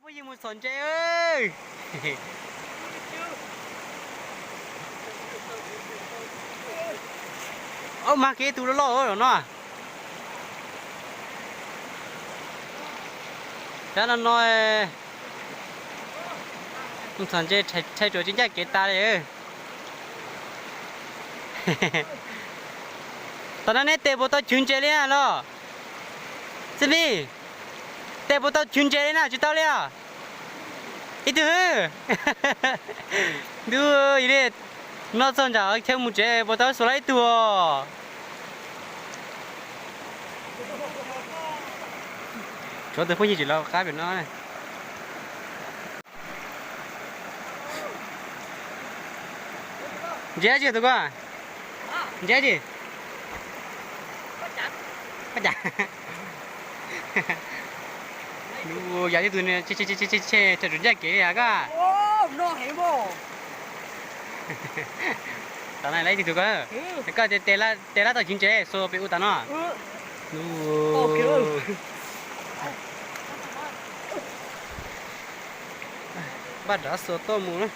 ผู้หญิงมุสนใจเอ้ยเอามาเกตูแล้วล่อเหรอเนาะแล้วน้อยมุสนใจใช้ตัวจริงใจเกตาเลยตอนนั้นเนี่ยเตะบอลตัวชุนเจเลยนะล่ะสิพี่เตะบอลตัวชุนเจเลยนะจุดเท่าเลยอ่ะอีดูดูอีเด็ดน่าสนใจแค่มุเจบอลตัวสไลด์ตัวชอบแต่ผู้หญิงจุดเราค้าเป็นน้อยเจ๊จีตัวก็เจ๊จีป้าจ๋าดูอยากจะดูเนี่ยเช่จะดูแยกเก๋อะก็โอ้น้องเห็นบ่ตอนนั้นอะไรที่ตัวก็แล้วก็เตล่าตัวจริงเจ๊โซไปอุตานะดูโอเคบ้านเราโซโต้มูนะ